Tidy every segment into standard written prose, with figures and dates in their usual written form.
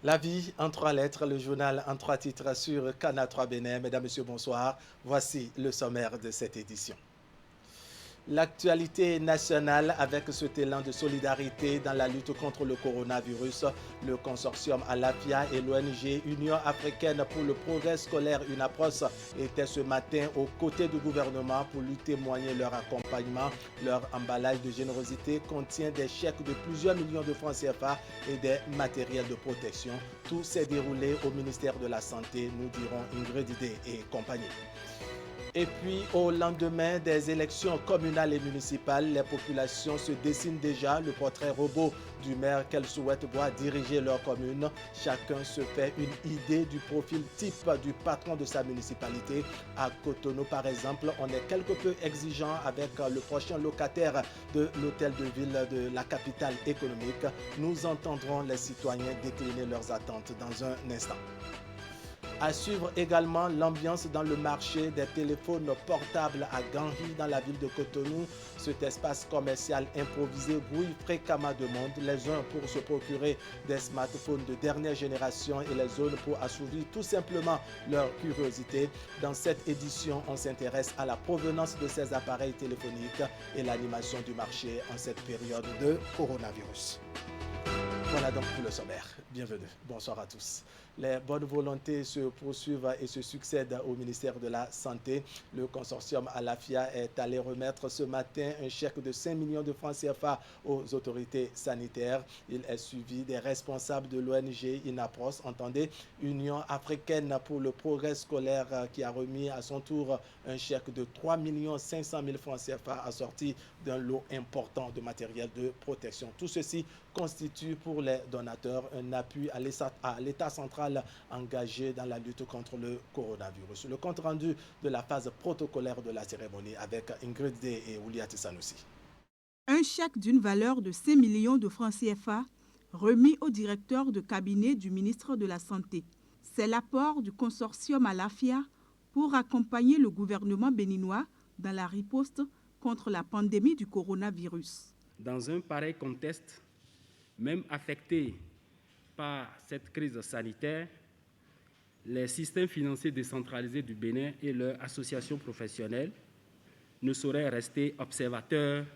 La vie en trois lettres, le journal en trois titres sur Cana 3 Bénin. Mesdames, Messieurs, bonsoir. Voici le sommaire de cette édition. L'actualité nationale avec cet élan de solidarité dans la lutte contre le coronavirus, le consortium Alafia et l'ONG Union africaine pour le progrès scolaire UNAPROS étaient ce matin aux côtés du gouvernement pour lui témoigner leur accompagnement. Leur emballage de générosité contient des chèques de plusieurs millions de francs CFA et des matériels de protection. Tout s'est déroulé au ministère de la Santé, nous dirons Ingrid D et compagnie. Et puis, au lendemain des élections communales et municipales, les populations se dessinent déjà le portrait robot du maire qu'elles souhaitent voir diriger leur commune. Chacun se fait une idée du profil type du patron de sa municipalité. À Cotonou, par exemple, on est quelque peu exigeant avec le prochain locataire de l'hôtel de ville de la capitale économique. Nous entendrons les citoyens décliner leurs attentes dans un instant. À suivre également l'ambiance dans le marché des téléphones portables à Gangui dans la ville de Cotonou. Cet espace commercial improvisé grouille fréquemment de monde, les uns pour se procurer des smartphones de dernière génération et les autres pour assouvir tout simplement leur curiosité. Dans cette édition, on s'intéresse à la provenance de ces appareils téléphoniques et l'animation du marché en cette période de coronavirus. Voilà donc pour le sommaire. Bienvenue. Bonsoir à tous. Les bonnes volontés se poursuivent et se succèdent au ministère de la Santé. Le consortium Alafia est allé remettre ce matin un chèque de 5 millions de francs CFA aux autorités sanitaires. Il est suivi des responsables de l'ONG INAPROS, entendez, Union africaine pour le progrès scolaire, qui a remis à son tour un chèque de 3 500 000 francs CFA assorti d'un lot important de matériel de protection. Tout ceci constitue pour les donateurs un appui à l'État central engagé dans la lutte contre le coronavirus. Le compte rendu de la phase protocolaire de la cérémonie avec Ingrid D et Ouliat Sanoussi. Un chèque d'une valeur de 5 millions de francs CFA remis au directeur de cabinet du ministre de la Santé. C'est l'apport du consortium Alafia pour accompagner le gouvernement béninois dans la riposte contre la pandémie du coronavirus. Dans un pareil contexte, même affectés par cette crise sanitaire, les systèmes financiers décentralisés du Bénin et leurs associations professionnelles ne sauraient rester observateurs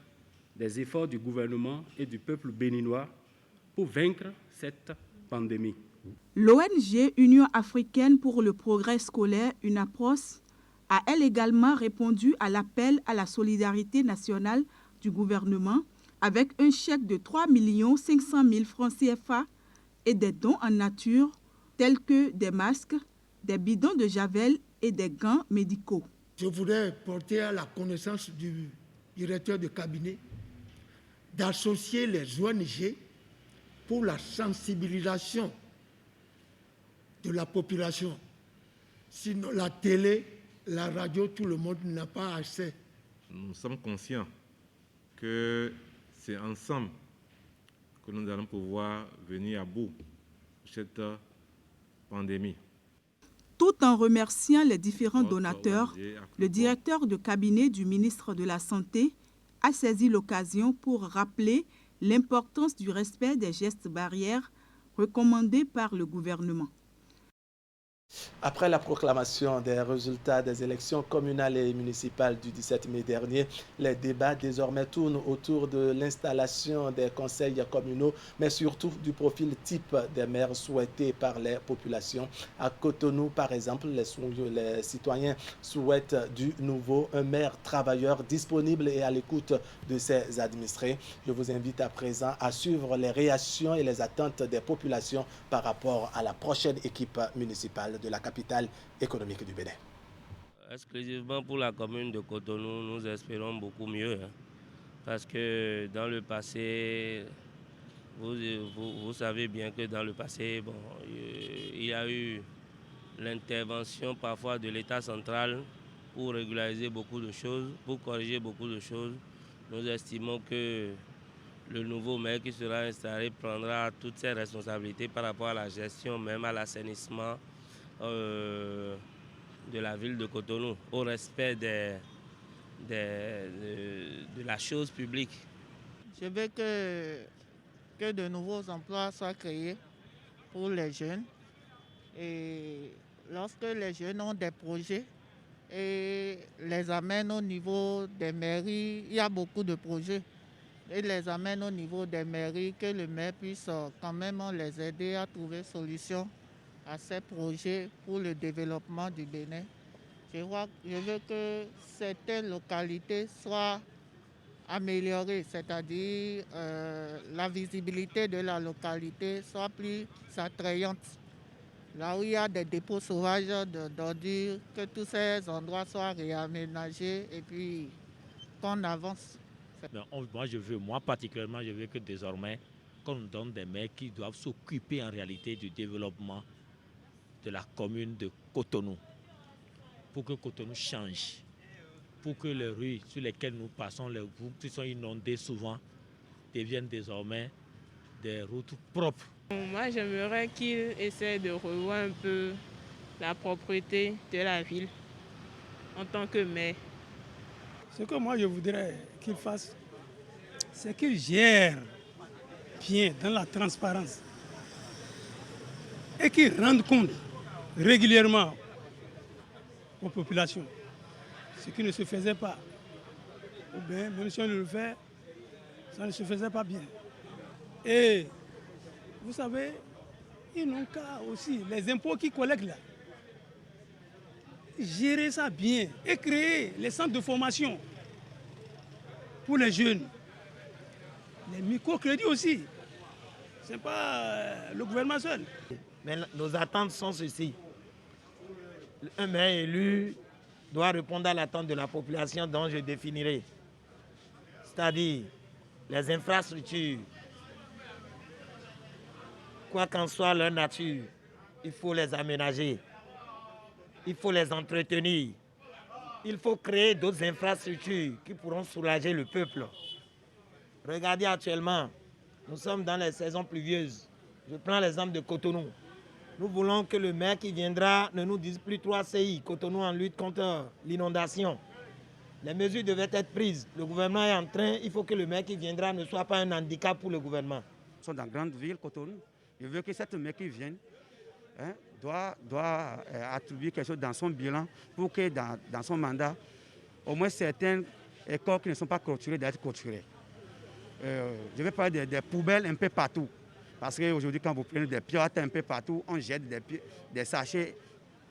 des efforts du gouvernement et du peuple béninois pour vaincre cette pandémie. L'ONG Union africaine pour le progrès scolaire, UNAPROS, a elle également répondu à l'appel à la solidarité nationale du gouvernement avec un chèque de 3 500 000 francs CFA et des dons en nature tels que des masques, des bidons de javel et des gants médicaux. Je voudrais porter à la connaissance du directeur de cabinet d'associer les ONG pour la sensibilisation de la population. Sinon, la télé, la radio, tout le monde n'a pas accès. Nous sommes conscients que c'est ensemble que nous allons pouvoir venir à bout de cette pandémie. Tout en remerciant les différents donateurs, le directeur de cabinet du ministre de la Santé a saisi l'occasion pour rappeler l'importance du respect des gestes barrières recommandés par le gouvernement. Après la proclamation des résultats des élections communales et municipales du 17 mai dernier, les débats désormais tournent autour de l'installation des conseils communaux, mais surtout du profil type des maires souhaités par les populations. À Cotonou, par exemple, les citoyens souhaitent du nouveau un maire travailleur disponible et à l'écoute de ses administrés. Je vous invite à présent à suivre les réactions et les attentes des populations par rapport à la prochaine équipe municipale de la capitale économique du Bénin. Exclusivement pour la commune de Cotonou, nous espérons beaucoup mieux. Parce que dans le passé, vous savez bien que dans le passé, il y a eu l'intervention parfois de l'État central pour régulariser beaucoup de choses, pour corriger beaucoup de choses. Nous estimons que le nouveau maire qui sera installé prendra toutes ses responsabilités par rapport à la gestion, même à l'assainissement de la ville de Cotonou, au respect de la chose publique. Je veux que de nouveaux emplois soient créés pour les jeunes. Et lorsque les jeunes ont des projets et les amènent au niveau des mairies, il y a beaucoup de projets, et les amènent au niveau des mairies, que le maire puisse quand même les aider à trouver solution à ces projets pour le développement du Bénin. Je veux que certaines localités soient améliorée, c'est-à-dire la visibilité de la localité soit plus attrayante. Là où il y a des dépôts sauvages d'ordures, que tous ces endroits soient réaménagés et puis qu'on avance. Moi particulièrement, je veux que désormais, qu'on nous donne des maires qui doivent s'occuper en réalité du développement de la commune de Cotonou, pour que Cotonou change, pour que les rues sur lesquelles nous passons, les routes qui sont inondées souvent, deviennent désormais des routes propres. Moi, j'aimerais qu'ils essaient de revoir un peu la propreté de la ville en tant que maire. Ce que moi je voudrais qu'ils fassent, c'est qu'ils gèrent bien dans la transparence et qu'ils rendent compte régulièrement aux populations. Ce qui ne se faisait pas. Ou bien, même si on le fait, ça ne se faisait pas bien. Et vous savez, ils n'ont qu'à aussi, les impôts qu'ils collectent là, gérer ça bien et créer les centres de formation pour les jeunes. Les microcrédits aussi. Ce n'est pas le gouvernement seul. Mais nos attentes sont ceci. Un maire élu doit répondre à l'attente de la population dont je définirai. C'est-à-dire les infrastructures. Quoi qu'en soit leur nature, il faut les aménager. Il faut les entretenir. Il faut créer d'autres infrastructures qui pourront soulager le peuple. Regardez actuellement, nous sommes dans les saisons pluvieuses. Je prends l'exemple de Cotonou. Nous voulons que le maire qui viendra ne nous dise plus 3 CI, Cotonou en lutte contre l'inondation. Les mesures devaient être prises. Le gouvernement est en train, il faut que le maire qui viendra ne soit pas un handicap pour le gouvernement. Nous sommes dans la grande ville, Cotonou. Je veux que cette maire qui vienne doit attribuer quelque chose dans son bilan pour que dans son mandat, au moins certaines écoles qui ne sont pas clôturées doivent être clôturées. Je vais parler des poubelles un peu partout. Parce qu'aujourd'hui, quand vous prenez des pirates un peu partout, on jette des sachets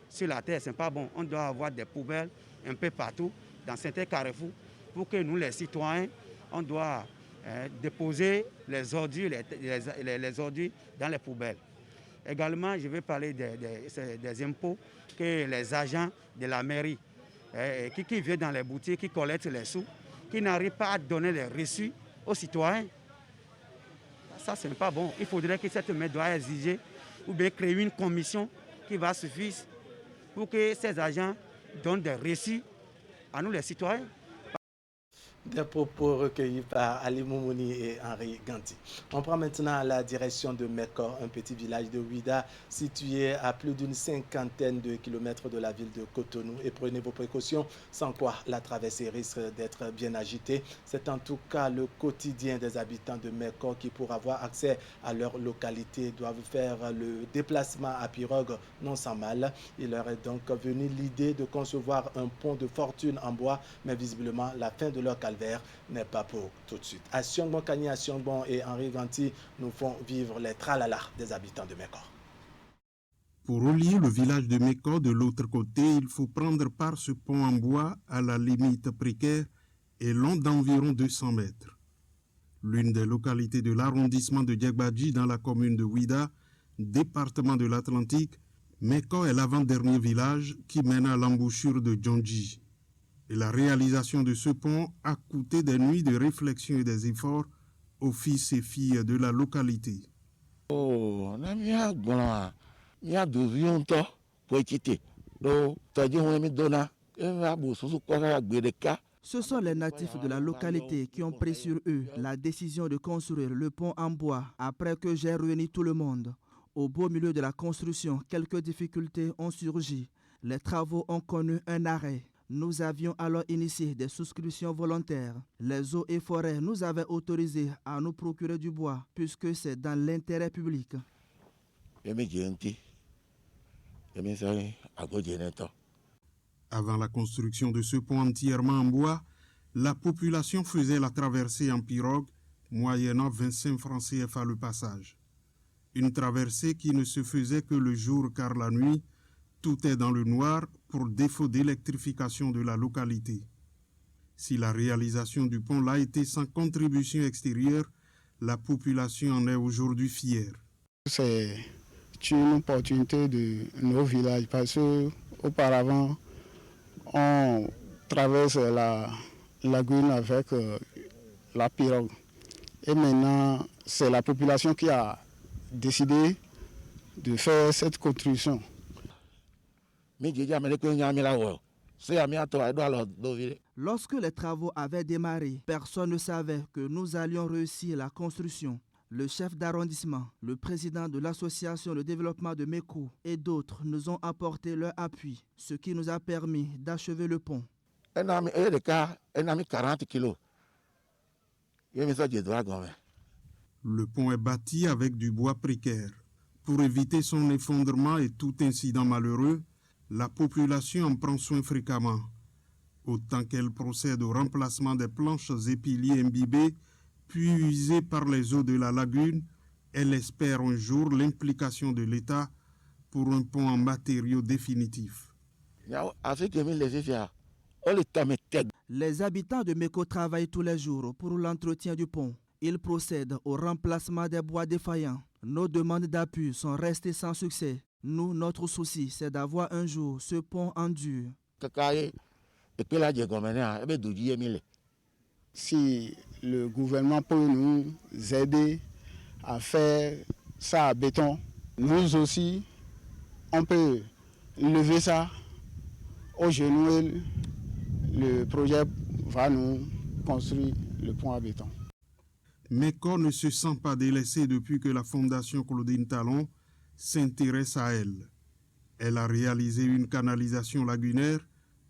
sur la terre. Ce n'est pas bon. On doit avoir des poubelles un peu partout, dans certains carrefours, pour que nous, les citoyens, on doit déposer les ordures, les ordures dans les poubelles. Également, je vais parler des impôts que les agents de la mairie, qui viennent dans les boutiques, qui collectent les sous, qui n'arrivent pas à donner les reçus aux citoyens. Ça, ce n'est pas bon. Il faudrait que cette maire doit exiger ou bien créer une commission qui va suffire pour que ces agents donnent des reçus à nous, les citoyens. Des propos recueillis par Ali Moumouni et Henri Ganti. On prend maintenant la direction de Mekor, un petit village de Ouida situé à plus d'une 50aine de kilomètres de la ville de Cotonou. Et prenez vos précautions, sans quoi la traversée risque d'être bien agitée. C'est en tout cas le quotidien des habitants de Mekor qui, pour avoir accès à leur localité, doivent faire le déplacement à pirogue non sans mal. Il leur est donc venu l'idée de concevoir un pont de fortune en bois, mais visiblement la fin de leur calvaire n'est pas pour tout de suite. Asiongbon Kani, Asiongbon et Henri Ganti nous font vivre les tralala des habitants de Mekor. Pour relier le village de Mekor de l'autre côté, il faut prendre par ce pont en bois à la limite précaire et long d'environ 200 mètres. L'une des localités de l'arrondissement de Diagbadji dans la commune de Ouida, département de l'Atlantique, Mekor est l'avant-dernier village qui mène à l'embouchure de Djondji. Et la réalisation de ce pont a coûté des nuits de réflexion et des efforts aux fils et filles de la localité. Ce sont les natifs de la localité qui ont pris sur eux la décision de construire le pont en bois après que j'ai réuni tout le monde. Au beau milieu de la construction, quelques difficultés ont surgi. Les travaux ont connu un arrêt. Nous avions alors initié des souscriptions volontaires. Les eaux et forêts nous avaient autorisé à nous procurer du bois puisque c'est dans l'intérêt public. Avant la construction de ce pont entièrement en bois, la population faisait la traversée en pirogue, moyennant 25 francs CFA le passage. Une traversée qui ne se faisait que le jour car la nuit, tout est dans le noir pour défaut d'électrification de la localité. Si la réalisation du pont l'a été sans contribution extérieure, la population en est aujourd'hui fière. C'est une opportunité de nos villages parce qu'auparavant, on traverse la lagune avec la pirogue. Et maintenant, c'est la population qui a décidé de faire cette construction. Lorsque les travaux avaient démarré, personne ne savait que nous allions réussir la construction. Le chef d'arrondissement, le président de l'association de développement de Meko et d'autres nous ont apporté leur appui, ce qui nous a permis d'achever le pont. Le pont est bâti avec du bois précaire. Pour éviter son effondrement et tout incident malheureux, la population en prend soin fréquemment. Autant qu'elle procède au remplacement des planches et piliers imbibés, puis usés par les eaux de la lagune, elle espère un jour l'implication de l'État pour un pont en matériaux définitifs. Les habitants de Meko travaillent tous les jours pour l'entretien du pont. Ils procèdent au remplacement des bois défaillants. Nos demandes d'appui sont restées sans succès. Nous, notre souci, c'est d'avoir un jour ce pont en dur. Si le gouvernement peut nous aider à faire ça à béton, nous aussi, on peut lever ça au genou et le projet va nous construire le pont à béton. Meko ne se sent pas délaissée depuis que la Fondation Claudine Talon s'intéresse à elle. Elle a réalisé une canalisation lagunaire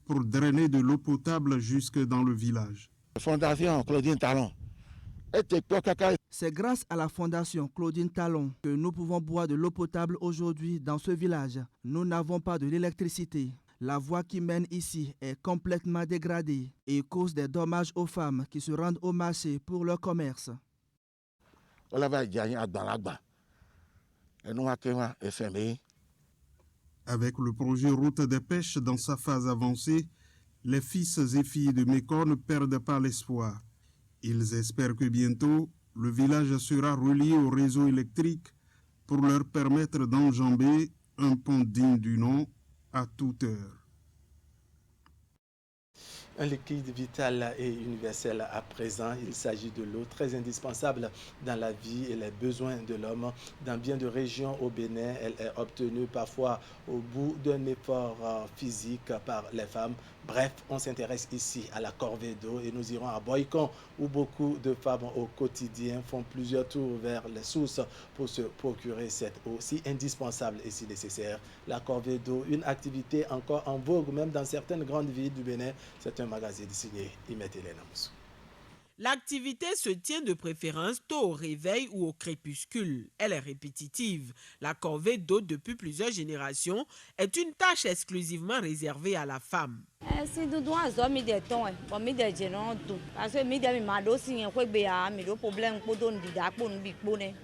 pour drainer de l'eau potable jusque dans le village. Fondation Claudine Talon. C'est grâce à la Fondation Claudine Talon que nous pouvons boire de l'eau potable aujourd'hui dans ce village. Nous n'avons pas de l'électricité. La voie qui mène ici est complètement dégradée et cause des dommages aux femmes qui se rendent au marché pour leur commerce. Avec le projet Route des pêches dans sa phase avancée, les fils et filles de Meko ne perdent pas l'espoir. Ils espèrent que bientôt, le village sera relié au réseau électrique pour leur permettre d'enjamber un pont digne du nom à toute heure. Un liquide vital et universel à présent, il s'agit de l'eau très indispensable dans la vie et les besoins de l'homme. Dans bien de régions au Bénin, elle est obtenue parfois au bout d'un effort physique par les femmes. Bref, on s'intéresse ici à la corvée d'eau et nous irons à Boycon où beaucoup de femmes au quotidien font plusieurs tours vers les sources pour se procurer cette eau si indispensable et si nécessaire. La corvée d'eau, une activité encore en vogue même dans certaines grandes villes du Bénin. C'est un magazine signé Imet Hélène Amoussou. L'activité se tient de préférence tôt au réveil ou au crépuscule. Elle est répétitive. La corvée d'eau depuis plusieurs générations est une tâche exclusivement réservée à la femme.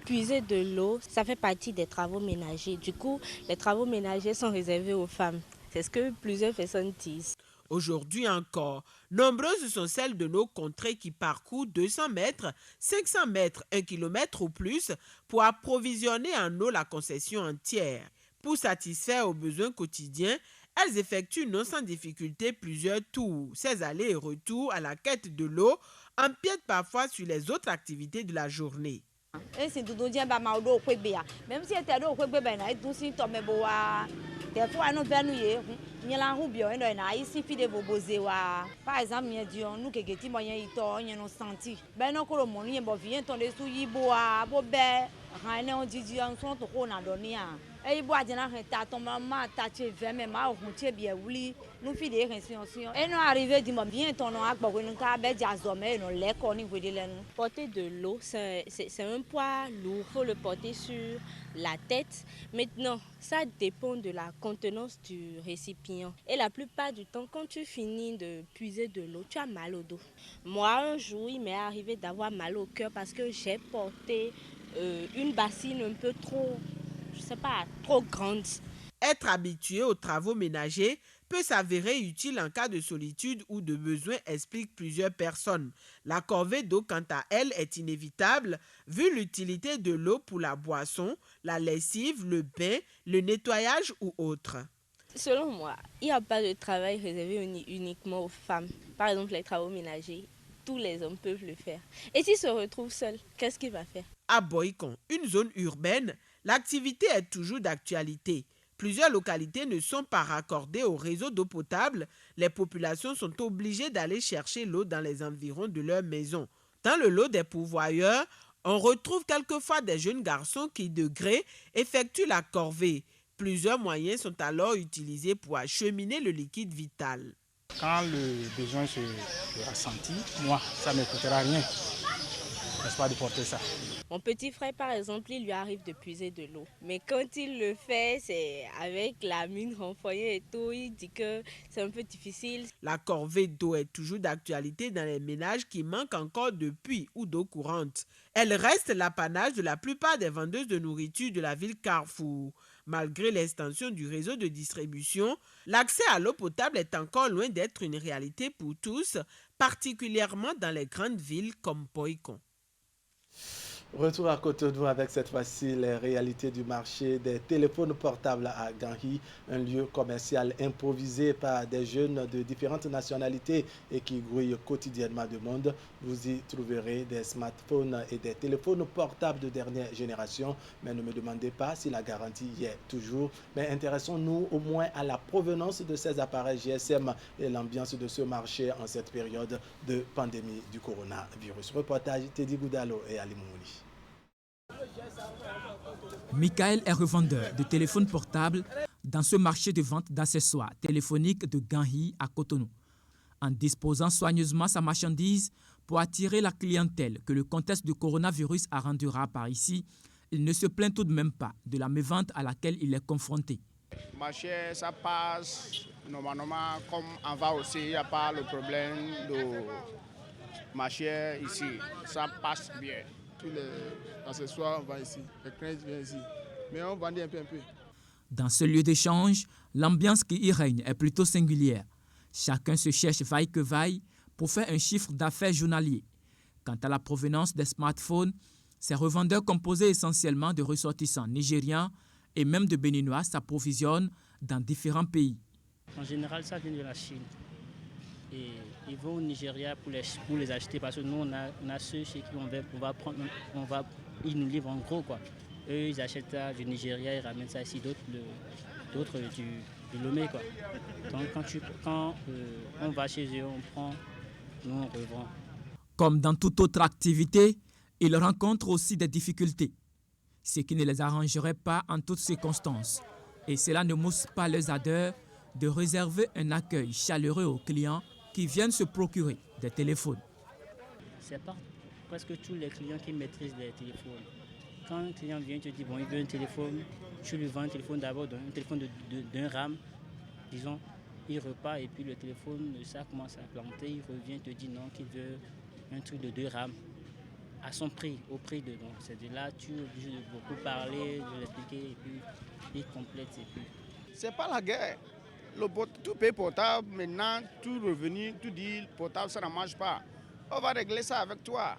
Puiser de l'eau, ça fait partie des travaux ménagers. Du coup, les travaux ménagers sont réservés aux femmes. C'est ce que plusieurs personnes disent. Aujourd'hui encore, nombreuses sont celles de nos contrées qui parcourent 200 mètres, 500 mètres, 1 kilomètre ou plus pour approvisionner en eau la concession entière. Pour satisfaire aux besoins quotidiens, elles effectuent non sans difficulté plusieurs tours. Ces allers et retours à la quête de l'eau empiètent parfois sur les autres activités de la journée. Même si par exemple, nous Et bois de la ton maman, taché, vraiment, on bien, oui, nous fit des récits. Et nous arrivons du moment bien ton nom à Porter de l'eau, c'est un poids lourd, il faut le porter sur la tête. Maintenant, ça dépend de la contenance du récipient. Et la plupart du temps, quand tu finis de puiser de l'eau, tu as mal au dos. Moi, un jour, il m'est arrivé d'avoir mal au cœur parce que j'ai porté une bassine un peu trop, je sais pas, trop grande. Être habitué aux travaux ménagers peut s'avérer utile en cas de solitude ou de besoin, expliquent plusieurs personnes. La corvée d'eau, quant à elle, est inévitable vu l'utilité de l'eau pour la boisson, la lessive, le bain, le nettoyage ou autre. Selon moi, il n'y a pas de travail réservé uniquement aux femmes. Par exemple, les travaux ménagers, tous les hommes peuvent le faire. Et s'il se retrouve seul, qu'est-ce qu'il va faire? À Boikon, une zone urbaine, l'activité est toujours d'actualité. Plusieurs localités ne sont pas raccordées au réseau d'eau potable. Les populations sont obligées d'aller chercher l'eau dans les environs de leur maison. Dans le lot des pourvoyeurs, on retrouve quelquefois des jeunes garçons qui, de gré, effectuent la corvée. Plusieurs moyens sont alors utilisés pour acheminer le liquide vital. Quand le besoin se ressentit, moi, ça ne me coûtera rien, n'est-ce pas, de porter ça. Mon petit frère, par exemple, il lui arrive de puiser de l'eau. Mais quand il le fait, c'est avec la mine renfrognée et tout. Il dit que c'est un peu difficile. La corvée d'eau est toujours d'actualité dans les ménages qui manquent encore de puits ou d'eau courante. Elle reste l'apanage de la plupart des vendeuses de nourriture de la ville Carrefour. Malgré l'extension du réseau de distribution, l'accès à l'eau potable est encore loin d'être une réalité pour tous, particulièrement dans les grandes villes comme Boikon. Retour à Cotonou avec cette fois-ci les réalités du marché des téléphones portables à Ganhi, un lieu commercial improvisé par des jeunes de différentes nationalités et qui grouille quotidiennement de monde. Vous y trouverez des smartphones et des téléphones portables de dernière génération, mais ne me demandez pas si la garantie y est toujours. Mais intéressons-nous au moins à la provenance de ces appareils GSM et l'ambiance de ce marché en cette période de pandémie du coronavirus. Reportage Teddy Goudalo et Ali Mouli. Michael est revendeur de téléphones portables dans ce marché de vente d'accessoires téléphoniques de Ganhi à Cotonou. En disposant soigneusement sa marchandise pour attirer la clientèle que le contexte du coronavirus a rendu rare par ici, il ne se plaint tout de même pas de la mévente à laquelle il est confronté. Le marché, ça passe normalement comme on va aussi, il n'y a pas le problème de marché ici, ça passe bien. Tous les accessoires, on va ici, les crèches viennent ici, mais on vendit un peu. Dans ce lieu d'échange, l'ambiance qui y règne est plutôt singulière. Chacun se cherche vaille que vaille pour faire un chiffre d'affaires journalier. Quant à la provenance des smartphones, ces revendeurs composés essentiellement de ressortissants nigérians et même de béninois s'approvisionnent dans différents pays. En général, ça vient de la Chine. Et ils vont au Nigeria pour les acheter parce que nous, on a ceux chez qui ils nous livrent en gros, quoi. Eux, ils achètent ça du Nigeria, ils ramènent ça ici, d'autres du Lomé, quoi. Donc quand on va chez eux, on prend, nous on revend. Comme dans toute autre activité, ils rencontrent aussi des difficultés, ce qui ne les arrangerait pas en toutes circonstances. Et cela ne mousse pas leurs ardeurs de réserver un accueil chaleureux aux clients qui viennent se procurer des téléphones. C'est pas presque tous les clients qui maîtrisent les téléphones. Quand un client vient te dit bon, il veut un téléphone, tu lui vends un téléphone d'abord, un téléphone d'un RAM, disons, il repart et puis le téléphone, ça commence à planter, il revient, te dit non, qu'il veut un truc de 2 RAM à son prix, au prix de donc c'est de là tu es obligé de beaucoup parler, de l'expliquer et puis il complète et puis. C'est pas la guerre. Tout paye portable, maintenant, tout revenu, tout dit portable, ça ne marche pas. On va régler ça avec toi.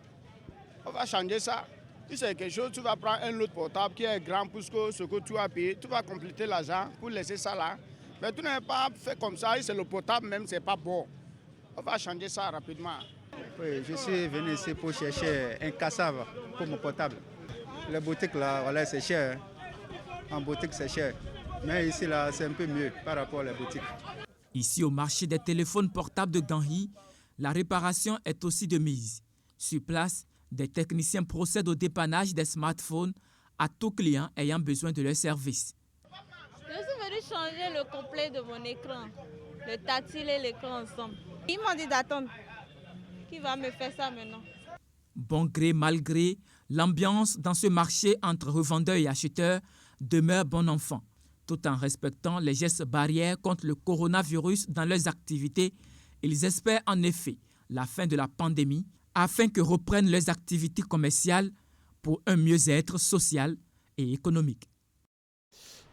On va changer ça. Si c'est quelque chose, tu vas prendre un autre portable qui est grand pour ce que tu as payé. Tu vas compléter l'argent pour laisser ça là. Mais tu n'as pas fait comme ça, c'est le portable même, c'est pas bon. On va changer ça rapidement. Oui, je suis venu ici pour chercher un cassave pour mon portable. Les boutiques là, voilà, c'est cher. En boutique, c'est cher. Mais ici, là, c'est un peu mieux par rapport aux boutiques. Ici, au marché des téléphones portables de Ganhi, la réparation est aussi de mise. Sur place, des techniciens procèdent au dépannage des smartphones à tout client ayant besoin de leur service. changé le complet de mon écran, le tactile et l'écran ensemble. Ils m'ont dit d'attendre. Qui va me faire ça maintenant? Bon gré, mal gré, l'ambiance dans ce marché entre revendeurs et acheteurs demeure bon enfant, tout en respectant les gestes barrières contre le coronavirus dans leurs activités. Ils espèrent en effet la fin de la pandémie afin que reprennent leurs activités commerciales pour un mieux-être social et économique.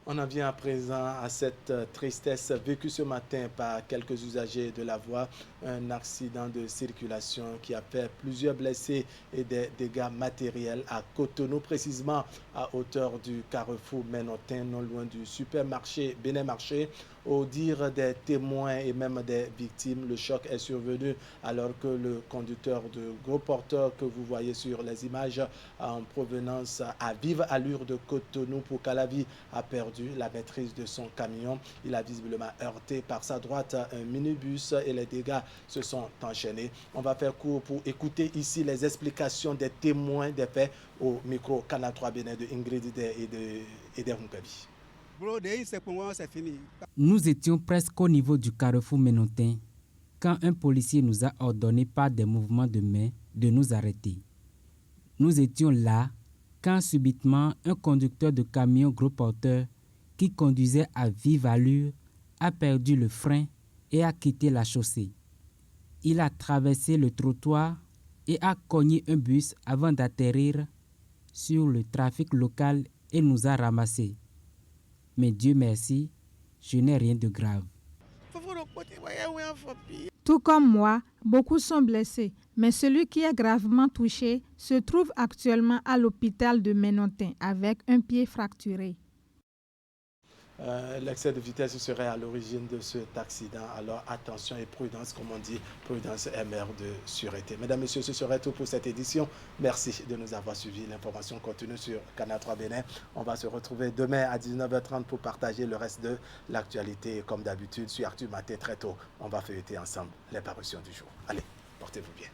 On en vient à présent à cette tristesse vécue ce matin par quelques usagers de la voie. Un accident de circulation qui a fait plusieurs blessés et des dégâts matériels à Cotonou, précisément à hauteur du carrefour Ménotin, non loin du supermarché Bénin Marché. Au dire des témoins et même des victimes, le choc est survenu alors que le conducteur de gros porteur que vous voyez sur les images en provenance à vive allure de Cotonou pour Calavi a perdu la maîtrise de son camion. Il a visiblement heurté par sa droite un minibus et les dégâts se sont enchaînés. On va faire court pour écouter ici les explications des témoins des faits au micro Canal 3 Bénin de Ingrid et de Runkabi. Nous étions presque au niveau du carrefour Ménotin quand un policier nous a ordonné par des mouvements de main de nous arrêter. Nous étions là quand subitement un conducteur de camion gros porteur qui conduisait à vive allure a perdu le frein et a quitté la chaussée. Il a traversé le trottoir et a cogné un bus avant d'atterrir sur le trafic local et nous a ramassés. Mais Dieu merci, je n'ai rien de grave. Tout comme moi, beaucoup sont blessés, mais celui qui est gravement touché se trouve actuellement à l'hôpital de Ménotin avec un pied fracturé. L'excès de vitesse serait à l'origine de cet accident. Alors attention et prudence, comme on dit, prudence est mère de sûreté. Mesdames, Messieurs, ce serait tout pour cette édition. Merci de nous avoir suivis. L'information continue sur Canal 3 Bénin. On va se retrouver demain à 19h30 pour partager le reste de l'actualité. Comme d'habitude, sur Actu Matin très tôt, on va feuilleter ensemble les parutions du jour. Allez, portez-vous bien.